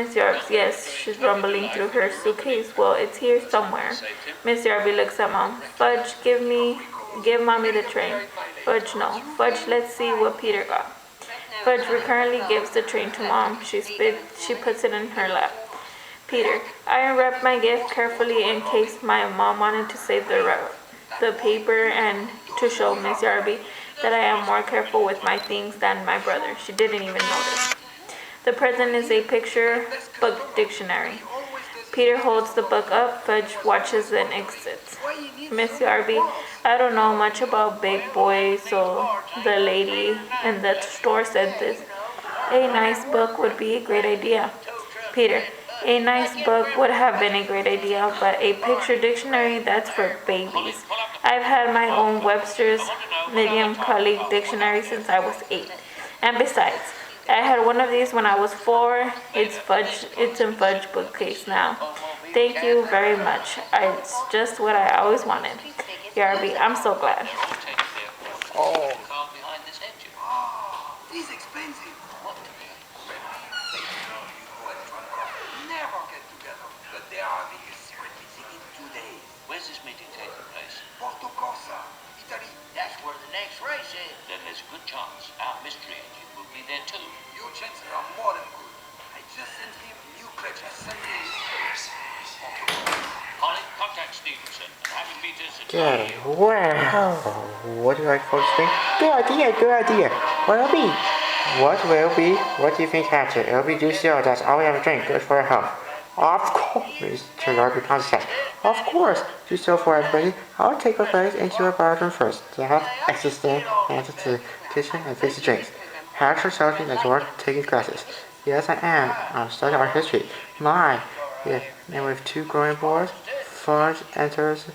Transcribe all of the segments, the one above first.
Miss Yarbs, yes, she's rumbling through her suitcase. Well, it's here somewhere. Miss Yarby looks at Mom. Fudge, give Mommy the train. Fudge, no. Fudge, let's see what Peter got. Fudge recurrently gives the train to Mom. She puts it in her lap. Peter, I unwrapped my gift carefully in case my mom wanted to save the paper and to show Miss Yarby that I am more careful with my things than my brother. She didn't even notice. The present is a picture book dictionary. Peter holds the book up. Fudge watches and exits. Miss Yarby, I don't know much about big boys, so the lady in the store said this. A nice book would be a great idea. Peter, a nice book would have been a great idea, but a picture dictionary, that's for babies. I've had my own Webster's Medium Colleague dictionary since I was 8. And besides, I had one of these when I was 4. It's in Fudge bookcase now. Thank you very much. It's just what I always wanted. Yarby, I'm so glad. Oh. These expensive. Never get together, but they are having a secret meeting in 2 days. Where's this meeting taking place? Porto Corsa, Italy. That's where the next race is. Then there's a good chance our mystery agent will be there too. Your chances are more than good. I just sent him new clutch assemblies. Colin, contact Stevenson and have him meet us at Okay, well, what do you like for this thing? Good idea, good idea. What will be? What will be? What do you think, Hatcher? It'll be juicy, that's all we have to drink. Good for your health. Of course, Mr. Yarby said. Of course, do so for everybody. I'll take a place into a bathroom first. To have assistant, answer to the kitchen, and fix the drinks. Hatcher tells me that you're taking classes. Yes, I am. I'm studying art history. My, yeah, and with 2 growing boys, Fudge enters,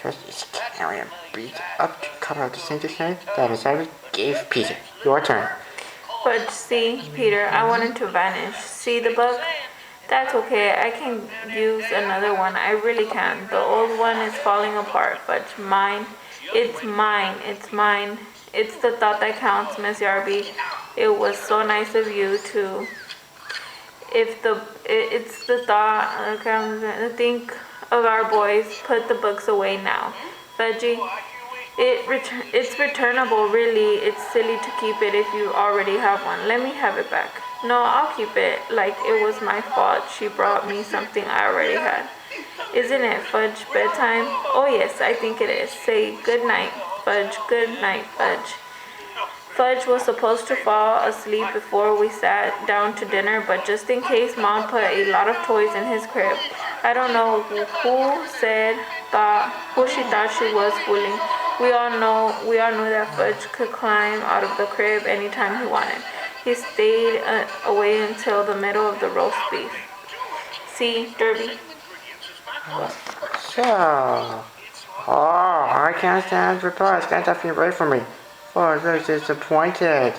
just carry and beat up to cover up the same dictionary that Miss Yarby gave Peter. Your turn. Fudge, see, Peter, I wanted to vanish. See the book? That's okay, I can use another one. I really can. The old one is falling apart, but mine. It's mine. It's mine. It's the thought that counts, Miss Yarby. It was so nice of you to. It's the thought. Think of our boys. Put the books away now, Fudgy. It's returnable, really. It's silly to keep it if you already have one. Let me have it back. No, I'll keep it. Like it was my fault. She brought me something I already had. Isn't it, Fudge, bedtime? Oh yes, I think it is. Say good night, Fudge. Good night, Fudge. Fudge was supposed to fall asleep before we sat down to dinner, but just in case, Mom put a lot of toys in his crib. I don't know who she thought she was fooling. We all knew that Fudge could climb out of the crib anytime he wanted. He stayed away until the middle of the roast beef. See, Derby? So, I can't stand for class. Can't have you away from me. Fudge is disappointed.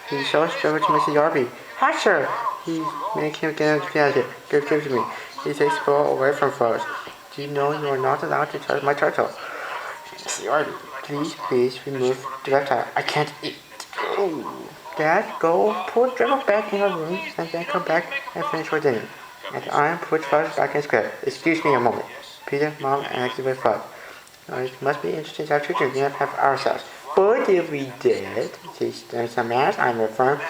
He shows over to Mr. Yarby. Hatcher! He makes him get into the Give to me. He takes the ball away from Fudge. Do you know you are not allowed to touch my turtle? Mr. Yarby, please remove the reptile. I can't eat. Oh. Dad, go put Dribble back in her room and then come back and finish your dinner. And I put Fudge back in his crib. Excuse me a moment. Peter, Mom, and activate Fudge. It must be interesting to our children. We have ourselves. But if we did teach them some math, I'm a firm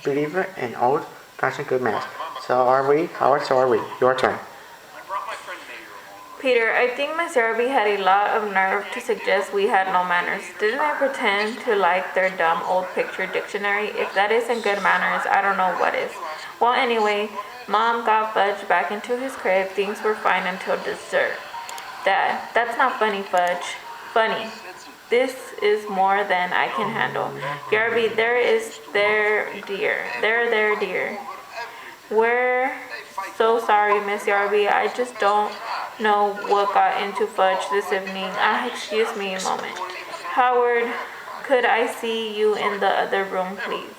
believer in old-fashioned good math. So are we, Howard, so are we. Your turn. Peter, I think Miss Yarby had a lot of nerve to suggest we had no manners. Didn't I pretend to like their dumb old picture dictionary? If that isn't good manners, I don't know what is. Well, anyway, Mom got Fudge back into his crib. Things were fine until dessert. Dad, that's not funny, Fudge. Funny. This is more than I can handle. Yarby, there, dear. We're so sorry, Miss Yarby. I just don't know what got into Fudge this evening. Excuse me a moment. Howard, could I see you in the other room, please?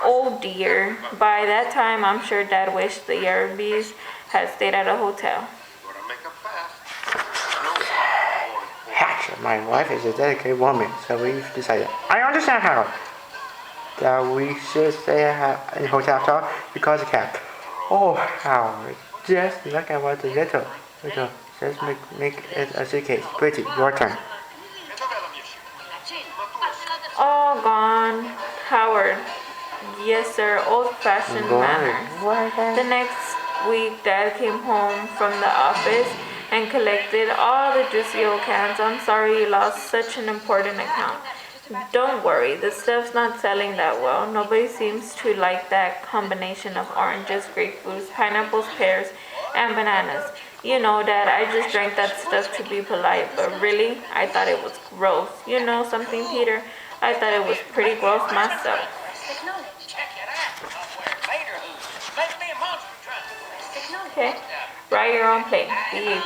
Oh dear. By that time, I'm sure Dad wished the Yarbys had stayed at a hotel. Hatcher, my wife is a dedicated woman, so we've decided. I understand how. That we should stay in a hotel after all because of cat. Oh, Howard, just look at what the little. Just make it a suitcase. Pretty, your turn. All gone. Howard. Yes, sir. Old-fashioned manners. The next week, Dad came home from the office and collected all the Juicio cans. I'm sorry you lost such an important account. Don't worry, the stuff's not selling that well. Nobody seems to like that combination of oranges, grapefruits, pineapples, pears, and bananas. You know, Dad, I just drank that stuff to be polite, but really, I thought it was gross. You know something, Peter? I thought it was pretty gross myself. Okay, write your own play. Be a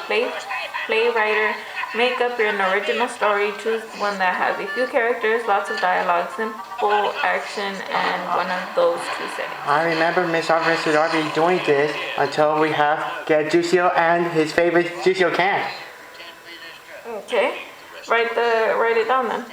playwriter. Make up your original story. Choose one that has a few characters, lots of dialogue, simple action, and one of those two settings. I remember Miss Officer Darby doing this until we have get Juicio and his favorite Juicio can. Okay, write it down then.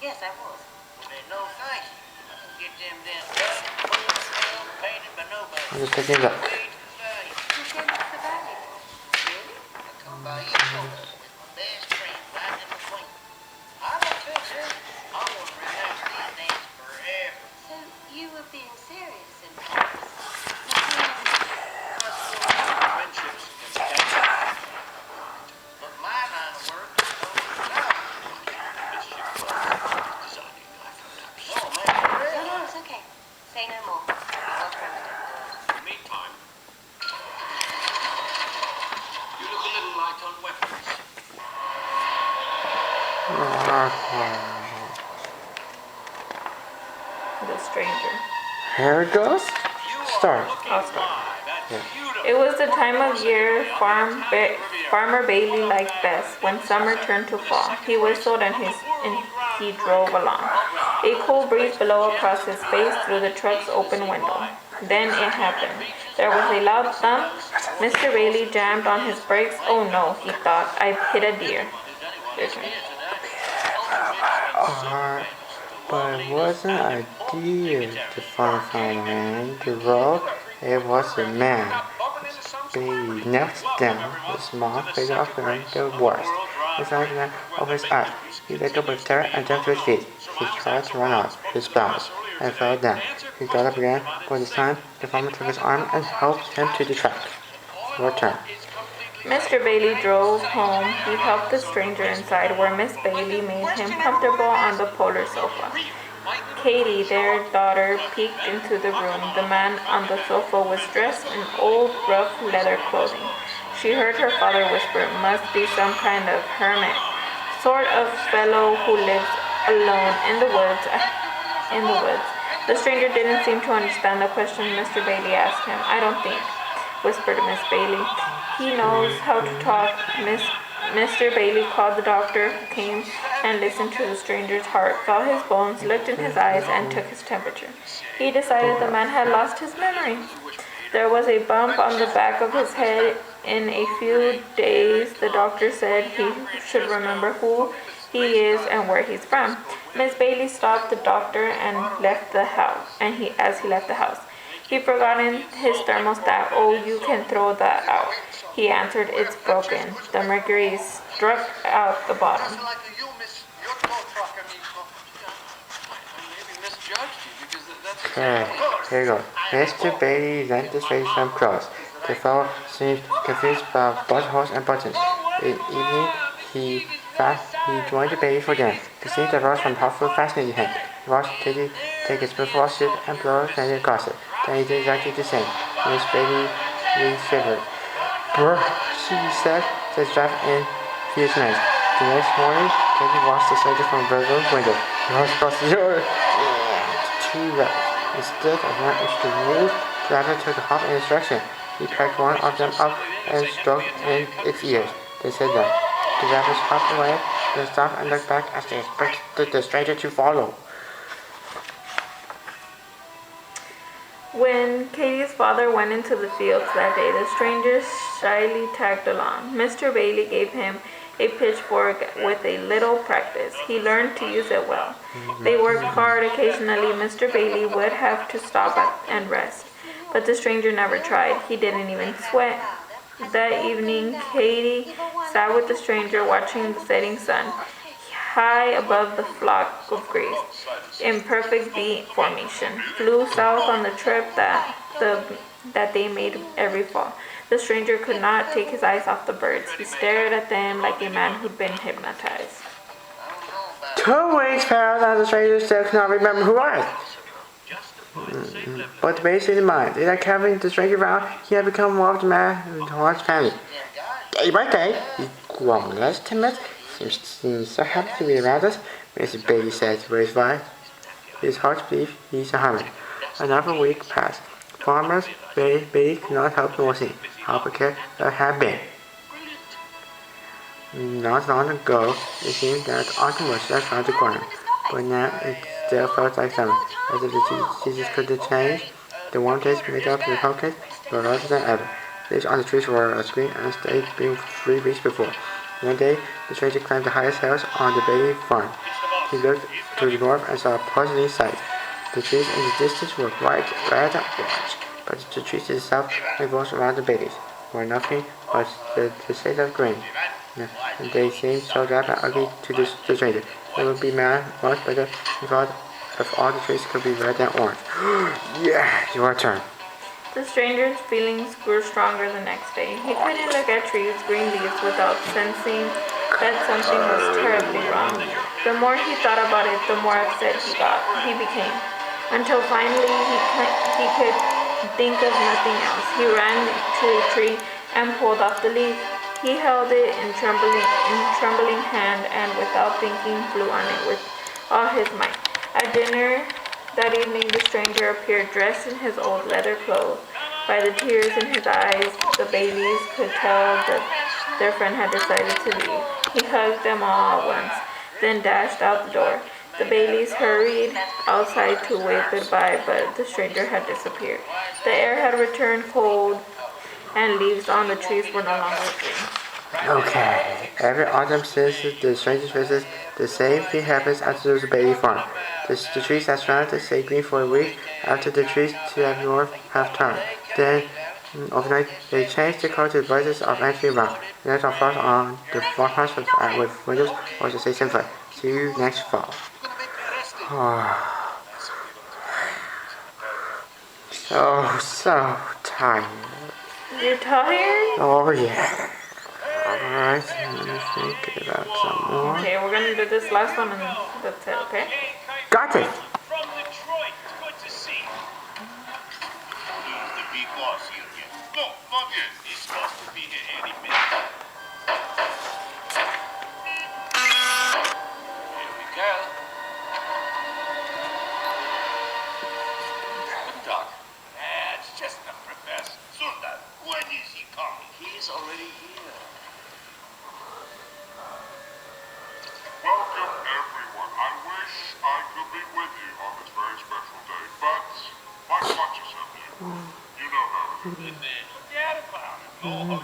Yes, I was. Well, no thanks. I can get them damn dust, painted by nobody. I'm just picking it up. I come by you with my best friend right in between. I'm a fixer. I want to remember these things forever. So you were being serious in Friendships can be dangerous. But my line of work is totally not. It's your fault. Designing life from types. No, man, for real. No, it's okay. Say no more. Meantime, you look a little light on weapons. The stranger. Here it goes. Start. I'll start. It was the time of year Farmer Bailey liked best, when summer turned to fall. He whistled and he drove along. A cool breeze blew across his face through the truck's open window. Then it happened. There was a loud thump. Mr. Bailey jammed on his brakes. Oh no, he thought, I've hit a deer. Your turn. But it wasn't a deer the farmer found in the road. It was a man. Bailey knelt down. His mouth faded off the worst. His eyes went over his eyes. He let go of terror and jumped to his feet. He tried to run off. His balance and fell down. He got up again, but this time the farmer took his arm and helped him to the truck. Your turn. Mr. Bailey drove home. He helped the stranger inside, where Miss Bailey made him comfortable on the polar sofa. Katie, their daughter, peeked into the room. The man on the sofa was dressed in old, rough leather clothing. She heard her father whisper, "Must be some kind of hermit, sort of fellow who lives alone in the woods." The stranger didn't seem to understand the question Mr. Bailey asked him. "I don't think," whispered Miss Bailey. "He knows how to talk." Mr. Bailey called the doctor, who came and listened to the stranger's heart, felt his bones, looked in his eyes, and took his temperature. He decided the man had lost his memory. There was a bump on the back of his head. In a few days, the doctor said he should remember who he is and where he's from. Miss Bailey stopped the doctor and left the house. As he left the house, he forgotten his thermostat. "Oh, you can throw that out," he answered. "It's broken. The mercury struck out the bottom." Okay, here you go. Mr. Bailey lent the stranger some clothes. The fellow seemed confused about buttonholes and buttons. In the evening, he joined the baby for dinner. The scene that rose from hot food fascinated him. He watched Katie take a spoonful of soup and blow it across it. Then he did exactly the same. Miss Bailey shivered. "Brr," she said, "just drive in here tonight." The next morning, Katie watched the stranger from the room window. He rushed across the yard. Two rabbits. Instead of one inch to move, the rabbit took a hop in his direction. He picked one of them up and stroked in its ears. They said that. The rabbits hopped away, then stopped and looked back as they expected the stranger to follow. When Katie's father went into the fields that day, the stranger shyly tagged along. Mr. Bailey gave him a pitchfork with a little practice. He learned to use it well. They worked hard. Occasionally, Mr. Bailey would have to stop and rest, but the stranger never tried. He didn't even sweat. That evening, Katie sat with the stranger watching the setting sun, high above the flock of geese, in perfect V formation, flew south on the trip that they made every fall. The stranger could not take his eyes off the birds. He stared at them like a man who'd been hypnotized. 2 weeks passed and the stranger still could not remember who I was. But the base in mind, in that having the stranger around, he had become more of the man who was family. Day by day, he's grown less timid. Seems so happy to be around us, Mr. Bailey said to his wife. His heart believed he's a hermit. Another week passed. Farmers Bailey could not help noticing how precared they had been. Not long ago, it seemed that autumn was just around the corner, but now it still felt like summer. As if the seasons could change, the warm days made up the pumpkins were larger than ever. Leaves on the trees were as green as they'd been 3 weeks before. One day, the stranger climbed the highest hills on the Bailey farm. He looked to the north and saw a puzzling sight. The trees in the distance were bright red and orange, but the trees to the south and those around the Baileys were nothing but the shade of green. And they seemed so dark and ugly to the stranger. It would be much better, he thought, if all the trees could be red and orange. Yeah, your turn. The stranger's feelings grew stronger the next day. He couldn't look at trees' green leaves without sensing that something was terribly wrong. The more he thought about it, the more upset he became, until finally he could think of nothing else. He ran to a tree and pulled off the leaf. He held it in trembling hand and without thinking flew on it with all his might. At dinner that evening, the stranger appeared dressed in his old leather clothes. By the tears in his eyes, the Baileys could tell that their friend had decided to leave. He hugged them all at once, then dashed out the door. The Baileys hurried outside to wave goodbye, but the stranger had disappeared. The air had returned cold, and leaves on the trees were no longer green. Okay, every autumn since the stranger visits, the same thing happens after the Bailey farm. The trees that surround it stay green for a week after the trees to the north have turned. Then, overnight, they change the color to the brightness of entry brown. The next of frost on the farmhouse with windows or the same fire. See you next fall. So tired. You're tired? Oh yeah. Alright, let me think about some more. Okay, we're gonna do this last one and that's it, okay? Got it! From Detroit, good to see you. Who's the big boss here yet? No, not yet. He's supposed to be here any minute. Here we go. Guten Tag. It's just the professor. Sundar, when is he coming? He's already here. Welcome, everyone. I wish I could be with you on this very special day, but my watch is empty. You know how it is. Forget about it. Go